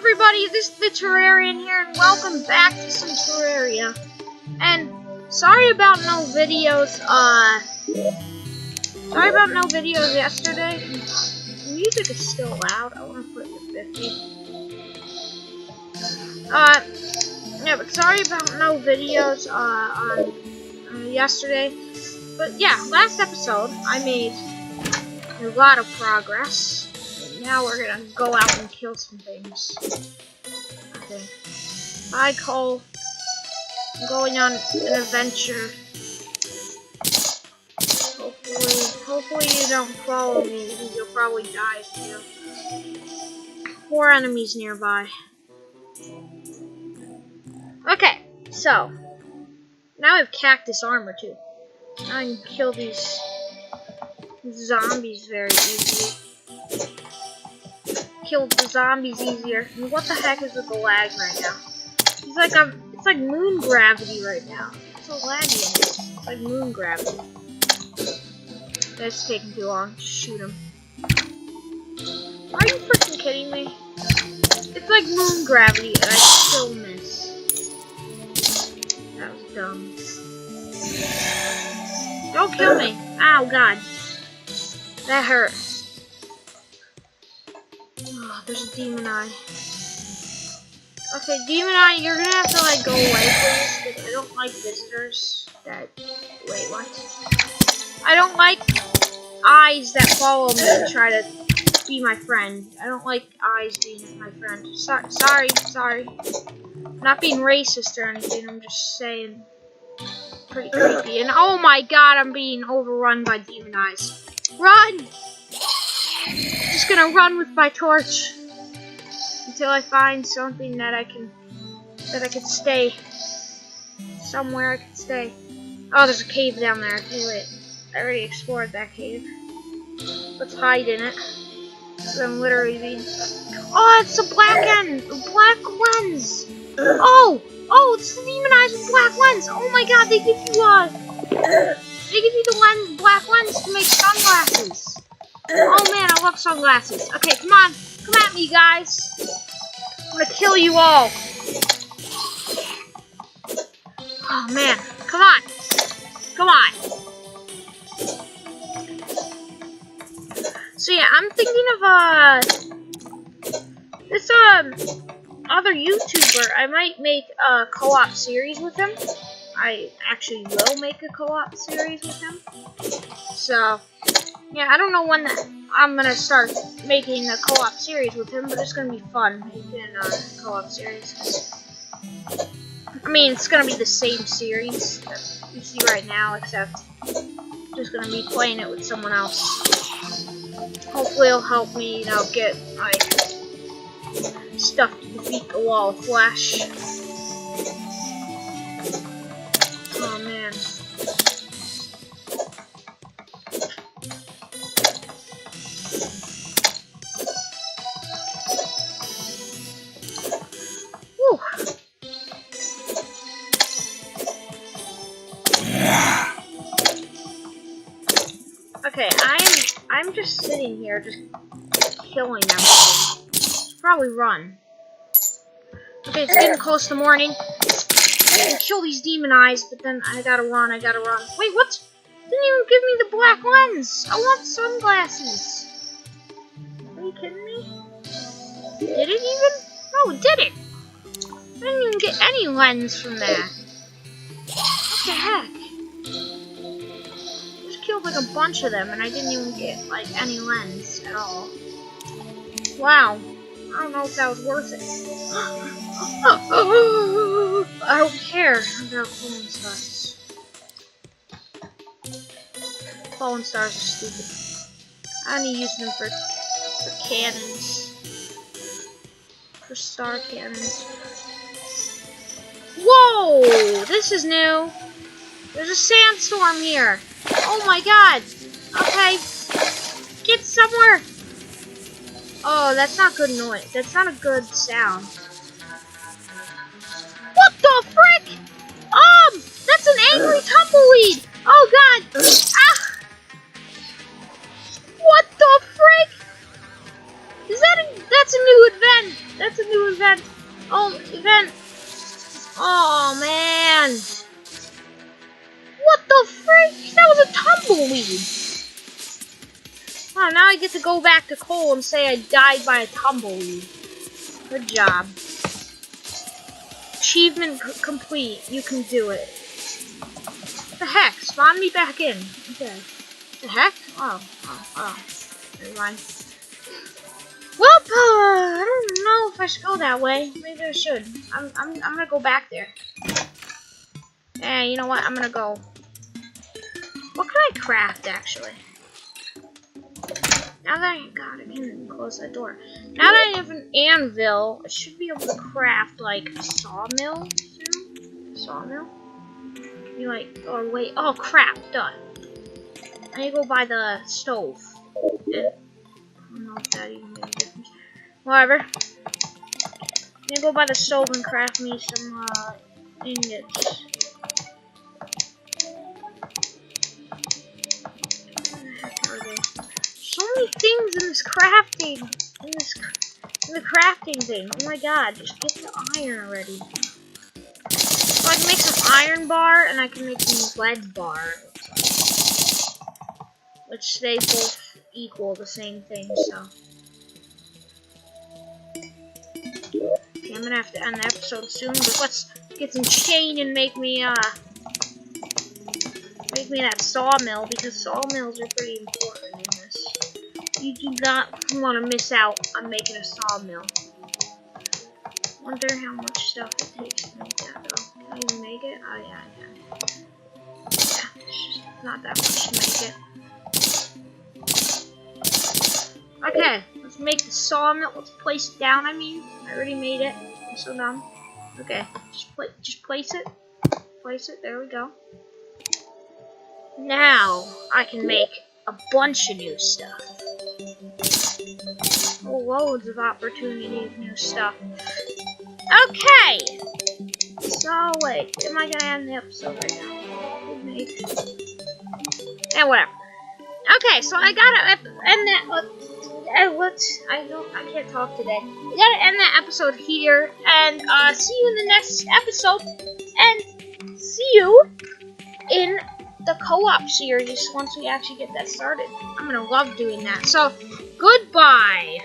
everybody, this is the Terrarian here, and welcome back to some Terraria. And sorry about no videos, yesterday. The music is still loud. I want to put it to 50. Yeah, but sorry about no videos, on yesterday. But yeah, last episode, I made a lot of progress. Now we're gonna go out and kill some things. Okay. Bye, Cole. I'm going on an adventure. Hopefully you don't follow me, because you'll probably die if you do. 4 enemies nearby. Okay, so now I have cactus armor too. Now I can kill these zombies very easily. Kill the zombies easier. And what the heck is with the lag right now? It's like moon gravity right now. It's so laggy in this. It's like moon gravity. That's taking too long. Shoot him. Are you freaking kidding me? It's like moon gravity and I still miss. That was dumb. Don't kill me. Ow, God. That hurt. Oh, there's a demon eye. Okay, demon eye, you're gonna have to like go away, please, because I don't like visitors that. Wait, what? I don't like eyes that follow me and try to be my friend. I don't like eyes being my friend. Sorry. I'm not being racist or anything. I'm just saying, pretty creepy. And oh my God, I'm being overrun by demon eyes. Run! Just gonna run with my torch until I find something that I can stay somewhere. I can stay. Oh, there's a cave down there. Okay, wait. I already explored that cave. Let's hide in it. I'm literally being. Oh, it's a black lens. Oh, it's the demon eyes with black lens. Oh my God, they give you the black lens to make sunglasses. Oh man, I love sunglasses. Okay, come on. Come at me, guys. I'm gonna kill you all. Oh man, come on. Come on. So yeah, I'm thinking of this other YouTuber. I might make a co-op series with him. I actually will make a co-op series with him. So yeah, I don't know when I'm gonna start making a co-op series with him, but it's gonna be fun making a co-op series. I mean, it's gonna be the same series that you see right now, except just gonna be playing it with someone else. Hopefully, it'll help me, get like stuff to defeat the wall of flesh. Oh man. Okay, I'm just sitting here, just killing them. Should probably run. Okay, it's getting close to morning. I can kill these demon eyes, but then I gotta run. Wait, what? Didn't even give me the black lens. I want sunglasses. Are you kidding me? Did it even? No, it didn't. I didn't even get any lens from that. What the heck? Killed like a bunch of them and I didn't even get like any lens at all. Wow. I don't know if that was worth it. I don't care about fallen stars. Fallen stars are stupid. I only use them for cannons. For star cannons. Whoa! This is new. There's a sandstorm here. Oh my God! Okay, get somewhere. Oh, that's not good noise. That's not a good sound. What the frick? That's an angry tumbleweed. Oh God! Ah! What the frick? That's a new event. That's a new event. Oh, event. Oh, man. What the frick? That was a tumbleweed. Oh, now I get to go back to Cole and say I died by a tumbleweed. Good job. Achievement complete. You can do it. The heck? Spawn me back in. Okay. The heck? Oh. Never mind. Well, I don't know if I should go that way. Maybe I should. I'm gonna go back there. Hey, you know what? I'm gonna go. What can I craft, actually? Now that I can close that door. Now that I have an anvil, I should be able to craft like a sawmill soon. Sawmill? You like? Oh wait. Oh crap! Done. I need to go buy the stove. I don't know if that even makes a difference. Whatever. I need to go buy the stove and craft me some ingots. So many things in this crafting, in the crafting thing. Oh my god, just get the iron already. So I can make some iron bar, and I can make some lead bar. Which they both equal the same thing, so. Okay, I'm gonna have to end the episode soon, but let's get some chain and make me that sawmill, because sawmills are pretty important in this. You do not want to miss out on making a sawmill. Wonder how much stuff it takes to make that, though. Can I even make it? Oh, yeah, I can. Yeah, it's just not that much to make it. Okay, let's make the sawmill. Let's place it down, I already made it. I'm so dumb. Okay, just place it. Place it, there we go. Now, I can make a bunch of new stuff. Oh, loads of opportunity of new stuff. Okay! So, wait, am I gonna end the episode right now? Maybe. And whatever. Okay, so I gotta end that. I can't talk today. I gotta end that episode here, and see you in the next episode, and see you in the co-op series once we actually get that started. I'm gonna love doing that. So, goodbye.